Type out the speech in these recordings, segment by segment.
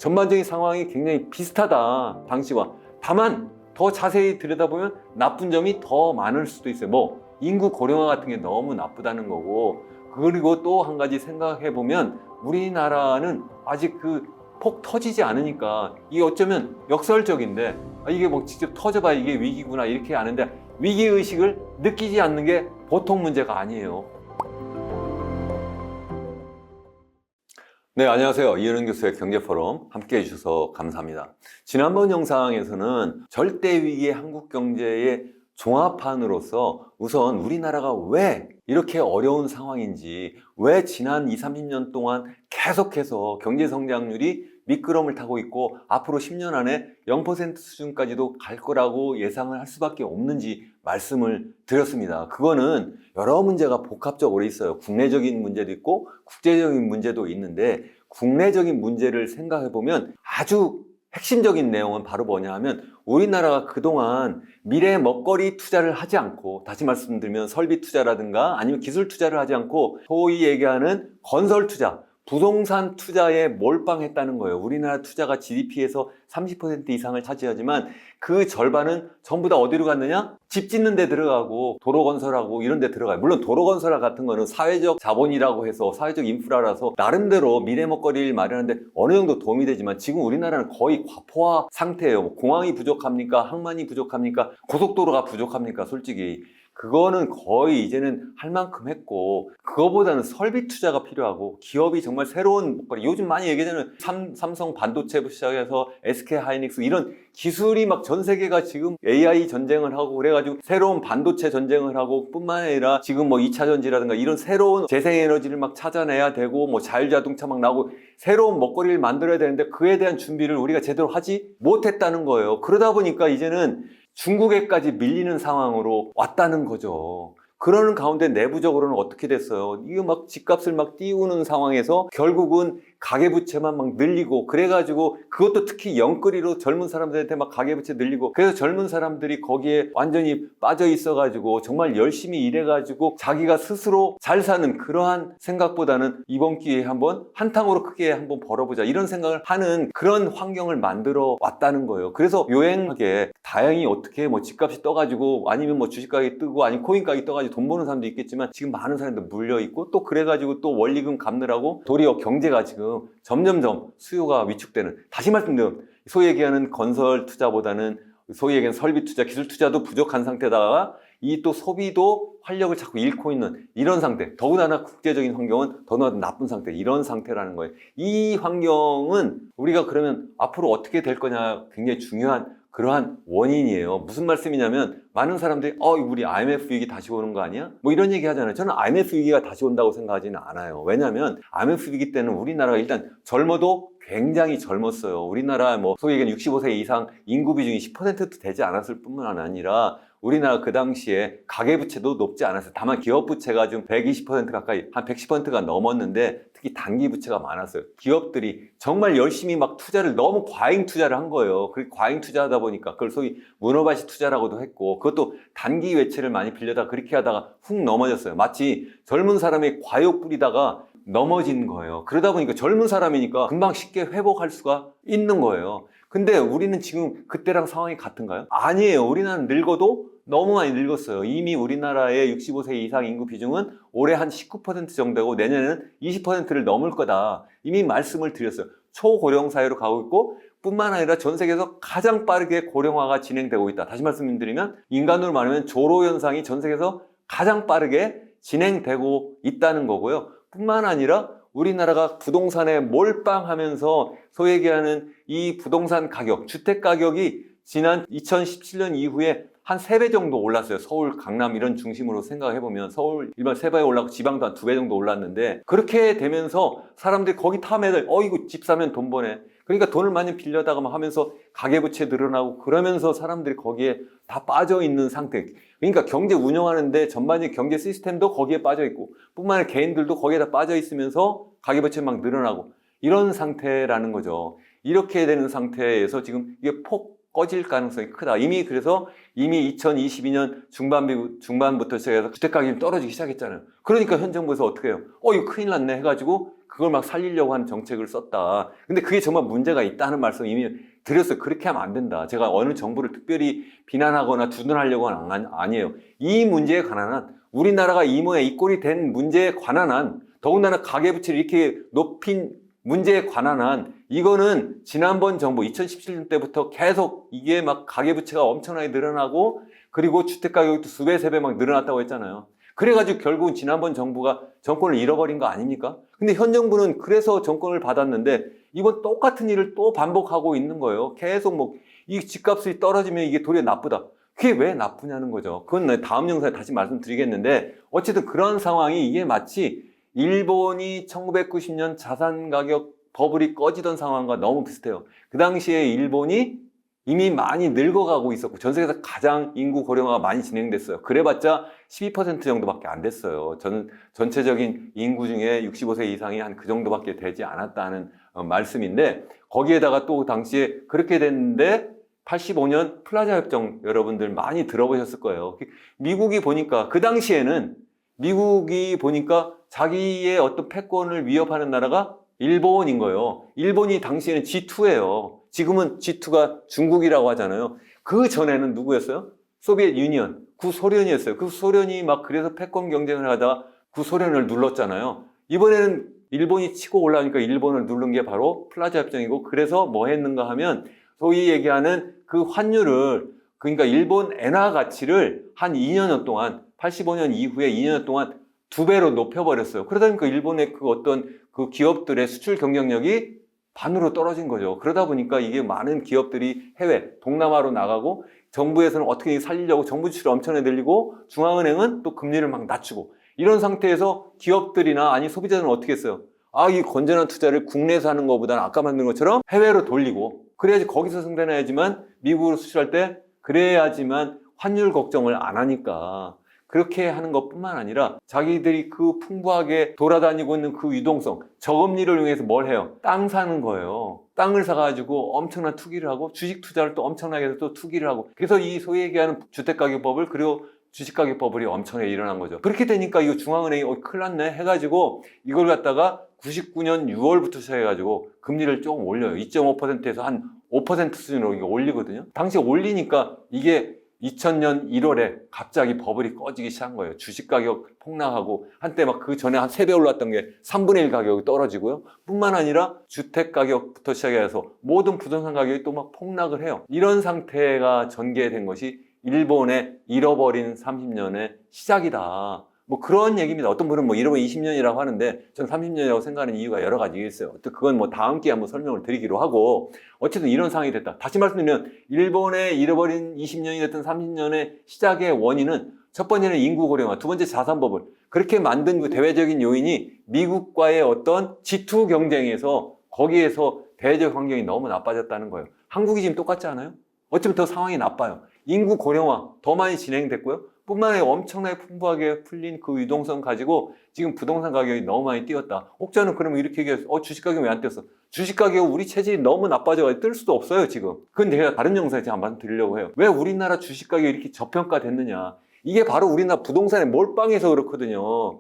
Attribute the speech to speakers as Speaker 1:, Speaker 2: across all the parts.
Speaker 1: 전반적인 상황이 굉장히 비슷하다, 당시와. 다만 더 자세히 들여다보면 나쁜 점이 더 많을 수도 있어요. 뭐 인구 고령화 같은 게 너무 나쁘다는 거고, 그리고 또 한 가지 생각해 보면 우리나라는 아직 그 폭 터지지 않으니까 이게 어쩌면 역설적인데, 이게 뭐 직접 터져봐야 이게 위기구나 이렇게 아는데, 위기의식을 느끼지 않는 게 보통 문제가 아니에요. 네, 안녕하세요. 이현은 교수의 경제포럼 함께 해주셔서 감사합니다. 지난번 영상에서는 절대 위기의 한국 경제의 종합판으로서 우선 우리나라가 왜 이렇게 어려운 상황인지, 왜 지난 20, 30년 동안 계속해서 경제 성장률이 미끄럼을 타고 있고 앞으로 10년 안에 0% 수준까지도 갈 거라고 예상을 할 수밖에 없는지 말씀을 드렸습니다. 그거는 여러 문제가 복합적으로 있어요. 국내적인 문제도 있고 국제적인 문제도 있는데, 국내적인 문제를 생각해 보면 아주 핵심적인 내용은 바로 뭐냐 하면, 우리나라가 그동안 미래 먹거리 투자를 하지 않고, 다시 말씀드리면 설비 투자라든가 아니면 기술 투자를 하지 않고 소위 얘기하는 건설 투자, 부동산 투자에 몰빵했다는 거예요. 우리나라 투자가 GDP에서 30% 이상을 차지하지만 그 절반은 전부 다 어디로 갔느냐? 집 짓는 데 들어가고 도로 건설하고 이런 데 들어가요. 물론 도로 건설 같은 거는 사회적 자본이라고 해서 사회적 인프라라서 나름대로 미래 먹거리를 마련하는데 어느 정도 도움이 되지만, 지금 우리나라는 거의 과포화 상태예요. 공항이 부족합니까? 항만이 부족합니까? 고속도로가 부족합니까? 솔직히 그거는 거의 이제는 할 만큼 했고, 그거보다는 설비 투자가 필요하고, 기업이 정말 새로운 먹거리, 요즘 많이 얘기하는 삼성 반도체부터 시작해서 SK 하이닉스 이런 기술이 막 전 세계가 지금 AI 전쟁을 하고 그래가지고 새로운 반도체 전쟁을 하고, 뿐만 아니라 지금 뭐 2차 전지라든가 이런 새로운 재생에너지를 막 찾아내야 되고, 뭐 자율자동차 막 나오고 새로운 먹거리를 만들어야 되는데 그에 대한 준비를 우리가 제대로 하지 못했다는 거예요. 그러다 보니까 이제는 중국에까지 밀리는 상황으로 왔다는 거죠. 그러는 가운데 내부적으로는 어떻게 됐어요? 이거 막 집값을 막 띄우는 상황에서 결국은 가계부채만 막 늘리고, 그래가지고 그것도 특히 영끌이로 젊은 사람들한테 막 가계부채 늘리고, 그래서 젊은 사람들이 거기에 완전히 빠져 있어가지고 정말 열심히 일해가지고 자기가 스스로 잘 사는 그러한 생각보다는 이번 기회에 한번 한탕으로 크게 한번 벌어보자 이런 생각을 하는 그런 환경을 만들어 왔다는 거예요. 그래서 요행하게 다행히 어떻게 뭐 집값이 떠가지고 아니면 뭐 주식 가격이 뜨고 아니면 코인 가격이 떠가지고 돈 버는 사람도 있겠지만, 지금 많은 사람들 물려 있고 또 그래가지고 또 원리금 갚느라고 도리어 경제가 지금 점점점 수요가 위축되는, 다시 말씀드리면 소위 얘기하는 건설 투자보다는 소위 얘기하는 설비 투자, 기술 투자도 부족한 상태다가 이 또 소비도 활력을 자꾸 잃고 있는 이런 상태, 더군다나 국제적인 환경은 더나 나쁜 상태, 이런 상태라는 거예요. 이 환경은 우리가 그러면 앞으로 어떻게 될 거냐 굉장히 중요한 그러한 원인이에요. 무슨 말씀이냐면, 많은 사람들이 우리 IMF 위기 다시 오는 거 아니야? 뭐 이런 얘기 하잖아요. 저는 IMF 위기가 다시 온다고 생각하지는 않아요. 왜냐하면 IMF 위기 때는 우리나라가 일단 젊어도 굉장히 젊었어요. 우리나라 뭐 소위 얘기하는 65세 이상 인구 비중이 10%도 되지 않았을 뿐만 아니라 우리나라 그 당시에 가계부채도 높지 않았어요. 다만 기업부채가 좀 120% 가까이, 한 110%가 넘었는데 특히 단기부채가 많았어요. 기업들이 정말 열심히 막 투자를, 너무 과잉 투자를 한 거예요. 그 과잉 투자하다 보니까 그걸 소위 문어발식 투자라고도 했고, 그것도 단기 외채를 많이 빌려다 그렇게 하다가 훅 넘어졌어요. 마치 젊은 사람이 과욕 부리다가 넘어진 거예요. 그러다 보니까 젊은 사람이니까 금방 쉽게 회복할 수가 있는 거예요. 근데 우리는 지금 그때랑 상황이 같은가요? 아니에요. 우리나라는 늙어도 너무 많이 늙었어요. 이미 우리나라의 65세 이상 인구 비중은 올해 한 19% 정도 되고 내년에는 20%를 넘을 거다. 이미 말씀을 드렸어요. 초고령 사회로 가고 있고, 뿐만 아니라 전 세계에서 가장 빠르게 고령화가 진행되고 있다. 다시 말씀드리면 인간으로 말하면 조로 현상이 전 세계에서 가장 빠르게 진행되고 있다는 거고요. 뿐만 아니라 우리나라가 부동산에 몰빵하면서 소위 얘기하는 이 부동산 가격, 주택 가격이 지난 2017년 이후에 한 3배 정도 올랐어요. 서울, 강남 이런 중심으로 생각해보면 서울 일반 3배 올랐고 지방도 한 2배 정도 올랐는데, 그렇게 되면서 사람들이 거기 탐해들 이거 집 사면 돈 버네. 그러니까 돈을 많이 빌려다가 막 하면서 가계부채 늘어나고, 그러면서 사람들이 거기에 다 빠져 있는 상태. 그러니까 경제 운영하는데 전반적인 경제 시스템도 거기에 빠져 있고, 뿐만 아니라 개인들도 거기에 다 빠져 있으면서 가계부채 막 늘어나고 이런 상태라는 거죠. 이렇게 되는 상태에서 지금 이게 폭 꺼질 가능성이 크다. 그래서 이미 2022년 중반부터 시작해서 주택가격이 떨어지기 시작했잖아요. 그러니까 현 정부에서 어떻게 해요? 이거 큰일 났네 해가지고 그걸 막 살리려고 하는 정책을 썼다. 근데 그게 정말 문제가 있다는 말씀 이미 드렸어요. 그렇게 하면 안 된다. 제가 어느 정부를 특별히 비난하거나 두둔하려고 하는 건 아니에요. 이 문제에 관한 한, 우리나라가 이 모양 이 꼴이 된 문제에 관한 한, 더군다나 가계부채를 이렇게 높인 문제에 관한 한, 이거는 지난번 정부 2017년 때부터 계속 이게 막 가계부채가 엄청나게 늘어나고, 그리고 주택가격도 수배 세배 막 늘어났다고 했잖아요. 그래가지고 결국은 지난번 정부가 정권을 잃어버린 거 아닙니까? 근데 현 정부는 그래서 정권을 받았는데 이번 똑같은 일을 또 반복하고 있는 거예요. 계속 뭐 이 집값이 떨어지면 이게 도리어 나쁘다. 그게 왜 나쁘냐는 거죠. 그건 다음 영상에 다시 말씀드리겠는데, 어쨌든 그런 상황이 이게 마치 일본이 1990년 자산 가격 버블이 꺼지던 상황과 너무 비슷해요. 그 당시에 일본이 이미 많이 늙어가고 있었고 전 세계에서 가장 인구 고령화가 많이 진행됐어요. 그래봤자 12% 정도밖에 안 됐어요. 전체적인 인구 중에 65세 이상이 한 그 정도밖에 되지 않았다는 말씀인데, 거기에다가 또 당시에 그렇게 됐는데 85년 플라자 협정 여러분들 많이 들어보셨을 거예요. 미국이 보니까 그 당시에는 미국이 보니까 자기의 어떤 패권을 위협하는 나라가 일본인 거예요. 일본이 당시에는 G2예요. 지금은 G2가 중국이라고 하잖아요. 그 전에는 누구였어요? 소비에트 유니언, 구소련이었어요. 그 소련이 막 그래서 패권 경쟁을 하다가 구소련을 눌렀잖아요. 이번에는 일본이 치고 올라오니까 일본을 누른 게 바로 플라자 협정이고, 그래서 뭐 했는가 하면 소위 얘기하는 그 환율을, 그러니까 일본 엔화 가치를 한 2년 동안, 85년 이후에 2년 동안 2배로 높여버렸어요. 그러다 보니까 일본의 그 어떤 그 기업들의 수출 경쟁력이 반으로 떨어진 거죠. 그러다 보니까 이게 많은 기업들이 해외, 동남아로 나가고, 정부에서는 어떻게 살리려고 정부 지출을 엄청나게 늘리고, 중앙은행은 또 금리를 막 낮추고, 이런 상태에서 기업들이나 아니 소비자들은 어떻게 했어요? 아, 이 건전한 투자를 국내에서 하는 것보다는 아까 만든 것처럼 해외로 돌리고, 그래야지 거기서 승산해야지만 미국으로 수출할 때 그래야지만 환율 걱정을 안 하니까 그렇게 하는 것뿐만 아니라 자기들이 그 풍부하게 돌아다니고 있는 그 유동성, 저금리를 이용해서 뭘 해요? 땅 사는 거예요. 땅을 사가지고 엄청난 투기를 하고, 주식 투자를 또 엄청나게 해서 또 투기를 하고, 그래서 이 소위 얘기하는 주택가격법을, 그리고 주식가격법이 엄청나게 일어난 거죠. 그렇게 되니까 이거 중앙은행이 큰일 났네 해가지고 이걸 갖다가 99년 6월부터 시작해가지고 금리를 조금 올려요. 2.5%에서 한 5% 수준으로 이게 올리거든요. 당시에 올리니까 이게 2000년 1월에 갑자기 버블이 꺼지기 시작한 거예요. 주식 가격 폭락하고, 한때 막 그 전에 한 3배 올랐던 게 3분의 1 가격이 떨어지고요. 뿐만 아니라 주택 가격부터 시작해서 모든 부동산 가격이 또 막 폭락을 해요. 이런 상태가 전개된 것이 일본의 잃어버린 30년의 시작이다. 뭐 그런 얘기입니다. 어떤 분은 뭐 잃어버린 20년이라고 하는데 전 30년이라고 생각하는 이유가 여러 가지 있어요. 그건 뭐 다음 기회에 한번 설명을 드리기로 하고, 어쨌든 이런 상황이 됐다. 다시 말씀드리면 일본의 잃어버린 20년이 됐든 30년의 시작의 원인은 첫 번째는 인구 고령화, 두 번째 자산 버블. 그렇게 만든 그 대외적인 요인이 미국과의 어떤 G2 경쟁에서 거기에서 대외적 환경이 너무 나빠졌다는 거예요. 한국이 지금 똑같지 않아요? 어쩌면 더 상황이 나빠요. 인구 고령화 더 많이 진행됐고요. 뿐만 아니라 엄청나게 풍부하게 풀린 그 유동성 가지고 지금 부동산 가격이 너무 많이 뛰었다. 혹자는 그러면 이렇게 얘기해서 주식 가격이 왜 안 뛰었어? 주식 가격 우리 체질이 너무 나빠져가지고 뜰 수도 없어요 지금. 그건 제가 다른 영상에 제가 한번 드리려고 해요. 왜 우리나라 주식 가격이 이렇게 저평가됐느냐. 이게 바로 우리나라 부동산에 몰빵해서 그렇거든요.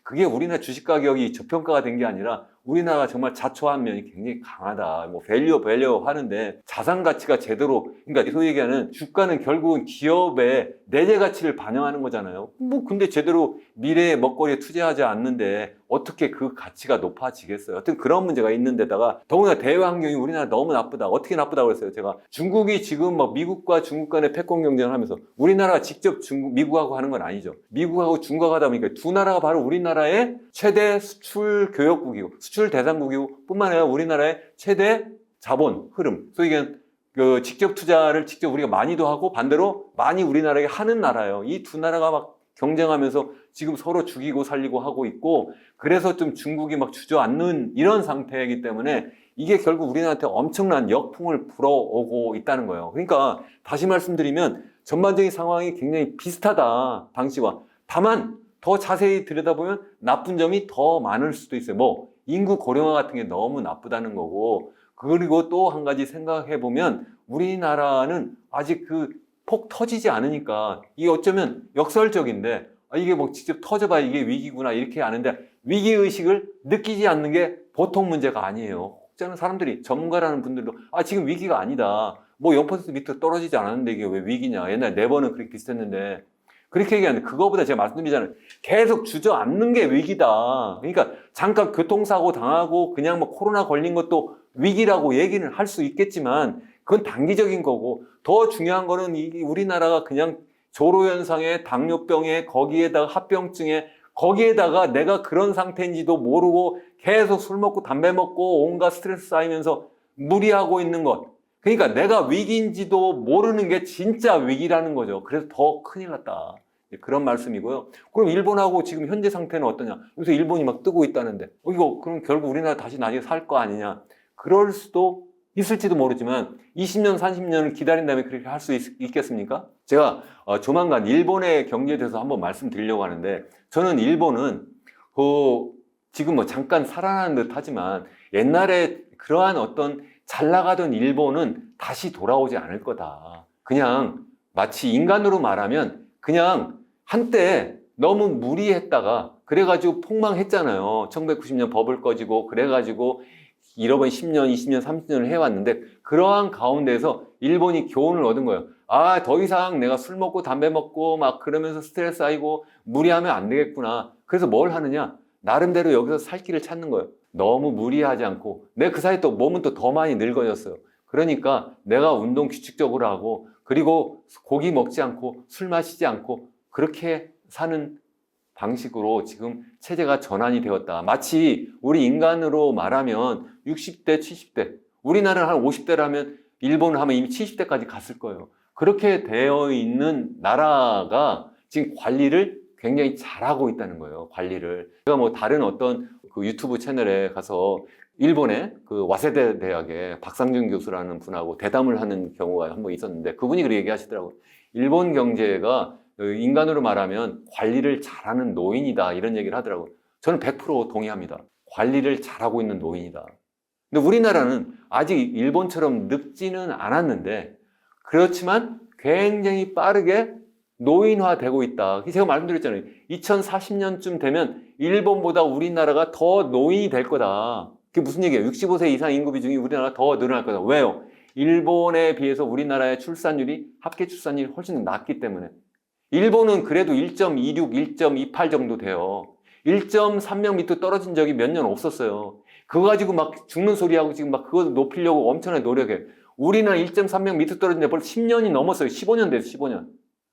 Speaker 1: 그게 우리나라 주식 가격이 저평가가 된 게 아니라 우리나라가 정말 자초한 면이 굉장히 강하다. 뭐 밸류 하는데 자산 가치가 제대로, 그러니까 소위 얘기하는 주가는 결국은 기업의 내재 가치를 반영하는 거잖아요. 뭐 근데 제대로 미래의 먹거리에 투자하지 않는데 어떻게 그 가치가 높아지겠어요? 하여튼 그런 문제가 있는데다가 더구나 대외 환경이 우리나라 너무 나쁘다. 어떻게 나쁘다고 그랬어요? 제가 중국이 지금 뭐 미국과 중국 간의 패권 경쟁을 하면서 우리나라가 직접 미국하고 하는 건 아니죠. 미국하고 중국하고 하다 보니까 두 나라가 바로 우리나라의 최대 수출 교역국이고 수출 대상국이고, 뿐만 아니라 우리나라의 최대 자본 흐름, 소위 얘기하는 그 직접 투자를 직접 우리가 많이도 하고 반대로 많이 우리나라에 하는 나라예요. 이 두 나라가 막 경쟁하면서 지금 서로 죽이고 살리고 하고 있고, 그래서 좀 중국이 막 주저앉는 이런 상태이기 때문에 이게 결국 우리나라한테 엄청난 역풍을 불어오고 있다는 거예요. 그러니까 다시 말씀드리면 전반적인 상황이 굉장히 비슷하다, 당시와. 다만 더 자세히 들여다보면 나쁜 점이 더 많을 수도 있어요. 뭐 인구 고령화 같은 게 너무 나쁘다는 거고, 그리고 또 한 가지 생각해 보면 우리나라는 아직 그 폭 터지지 않으니까 이게 어쩌면 역설적인데, 이게 뭐 직접 터져봐야 이게 위기구나 이렇게 아는데 위기의식을 느끼지 않는 게 보통 문제가 아니에요. 혹자는 사람들이, 전문가라는 분들도 지금 위기가 아니다. 뭐 0% 밑으로 떨어지지 않았는데 이게 왜 위기냐. 옛날 네버는 그렇게 비슷했는데. 그렇게 얘기하는데 그거보다 제가 말씀드리잖아요. 계속 주저앉는 게 위기다. 그러니까 잠깐 교통사고 당하고 그냥 뭐 코로나 걸린 것도 위기라고 얘기는 할 수 있겠지만 그건 단기적인 거고, 더 중요한 거는 우리나라가 그냥 조로현상에 당뇨병에 거기에다가 합병증에 거기에다가 내가 그런 상태인지도 모르고 계속 술 먹고 담배 먹고 온갖 스트레스 쌓이면서 무리하고 있는 것. 그러니까 내가 위기인지도 모르는 게 진짜 위기라는 거죠. 그래서 더 큰일 났다. 그런 말씀이고요. 그럼 일본하고 지금 현재 상태는 어떠냐? 요새 일본이 막 뜨고 있다는데 이거 그럼 결국 우리나라 다시 나중에 살 거 아니냐? 그럴 수도 있을지도 모르지만 20년, 30년을 기다린 다음에 그렇게 할 수 있겠습니까? 제가 조만간 일본의 경제에 대해서 한번 말씀드리려고 하는데, 저는 일본은 지금 뭐 잠깐 살아나는 듯 하지만 옛날에 그러한 어떤 잘 나가던 일본은 다시 돌아오지 않을 거다. 그냥 마치 인간으로 말하면 그냥 한때 너무 무리했다가 그래가지고 폭망했잖아요. 1990년 버블 꺼지고 그래가지고 잃어버린 10년, 20년, 30년을 해왔는데, 그러한 가운데서 일본이 교훈을 얻은 거예요. 더 이상 내가 술 먹고 담배 먹고 막 그러면서 스트레스 쌓이고 무리하면 안 되겠구나. 그래서 뭘 하느냐? 나름대로 여기서 살 길을 찾는 거예요. 너무 무리하지 않고, 내 그 사이에 또 몸은 또 더 많이 늙어졌어요. 그러니까 내가 운동 규칙적으로 하고, 그리고 고기 먹지 않고 술 마시지 않고 그렇게 사는 방식으로 지금 체제가 전환이 되었다. 마치 우리 인간으로 말하면 60대, 70대, 우리나라는 한 50대라면 일본을 하면 이미 70대까지 갔을 거예요. 그렇게 되어 있는 나라가 지금 관리를 굉장히 잘하고 있다는 거예요. 관리를. 제가 뭐 다른 어떤 그 유튜브 채널에 가서 일본의 그 와세대 대학의 박상준 교수라는 분하고 대담을 하는 경우가 한 번 있었는데, 그분이 그렇게 얘기하시더라고요. 일본 경제가 인간으로 말하면 관리를 잘하는 노인이다, 이런 얘기를 하더라고요. 저는 100% 동의합니다. 관리를 잘하고 있는 노인이다. 근데 우리나라는 아직 일본처럼 늙지는 않았는데, 그렇지만 굉장히 빠르게 노인화되고 있다. 제가 말씀드렸잖아요. 2040년쯤 되면 일본보다 우리나라가 더 노인이 될 거다. 그게 무슨 얘기예요? 65세 이상 인구 비중이 우리나라가 더 늘어날 거다. 왜요? 일본에 비해서 우리나라의 출산율이, 합계 출산율이 훨씬 낮기 때문에. 일본은 그래도 1.26, 1.28 정도 돼요. 1.3명 밑으로 떨어진 적이 몇 년 없었어요. 그거 가지고 막 죽는 소리하고 지금 막 그거 높이려고 엄청나게 노력해. 우리는 1.3명 밑으로 떨어진 지 벌써 10년이 넘었어요. 15년 됐어요, 15년.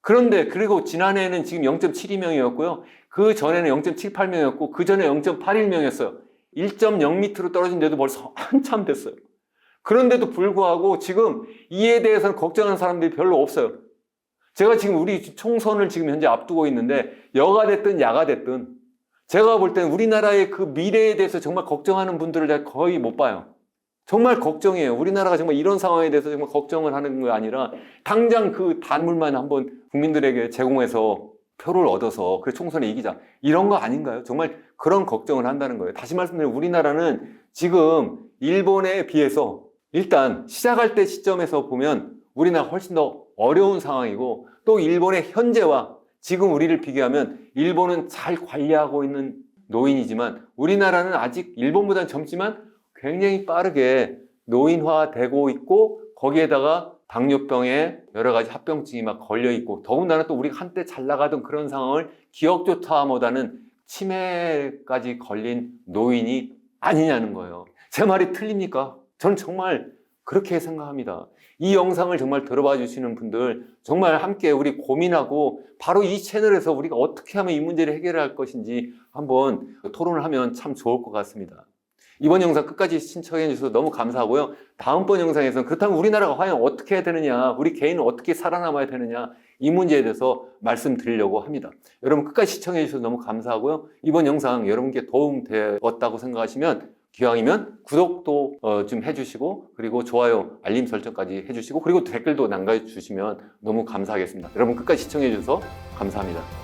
Speaker 1: 그런데 그리고 지난해에는 지금 0.72명이었고요. 그 전에는 0.78명이었고 그 전에 0.81명이었어요. 1.0 밑으로 떨어진 데도 벌써 한참 됐어요. 그런데도 불구하고 지금 이에 대해서는 걱정하는 사람들이 별로 없어요. 제가 지금 우리 총선을 지금 현재 앞두고 있는데, 여가 됐든 야가 됐든 제가 볼 때는 우리나라의 그 미래에 대해서 정말 걱정하는 분들을 제가 거의 못 봐요. 정말 걱정이에요. 우리나라가 정말 이런 상황에 대해서 정말 걱정을 하는 게 아니라 당장 그 단물만 한번 국민들에게 제공해서 표를 얻어서 그래 총선에 이기자, 이런 거 아닌가요? 정말 그런 걱정을 한다는 거예요. 다시 말씀드리면 우리나라는 지금 일본에 비해서 일단 시작할 때 시점에서 보면 우리나라 훨씬 더 어려운 상황이고, 또 일본의 현재와 지금 우리를 비교하면 일본은 잘 관리하고 있는 노인이지만 우리나라는 아직 일본보다는 젊지만 굉장히 빠르게 노인화되고 있고, 거기에다가 당뇨병에 여러 가지 합병증이 막 걸려 있고, 더군다나 또 우리가 한때 잘 나가던 그런 상황을 기억조차 못하는 치매까지 걸린 노인이 아니냐는 거예요. 제 말이 틀립니까? 저는 정말 그렇게 생각합니다. 이 영상을 정말 들어봐 주시는 분들, 정말 함께 우리 고민하고 바로 이 채널에서 우리가 어떻게 하면 이 문제를 해결할 것인지 한번 토론을 하면 참 좋을 것 같습니다. 이번 영상 끝까지 시청해 주셔서 너무 감사하고요. 다음번 영상에서는 그렇다면 우리나라가 과연 어떻게 해야 되느냐, 우리 개인은 어떻게 살아남아야 되느냐, 이 문제에 대해서 말씀드리려고 합니다. 여러분 끝까지 시청해 주셔서 너무 감사하고요. 이번 영상 여러분께 도움되었다고 생각하시면 기왕이면 구독도 좀 해주시고, 그리고 좋아요, 알림 설정까지 해주시고, 그리고 댓글도 남겨주시면 너무 감사하겠습니다. 여러분 끝까지 시청해 주셔서 감사합니다.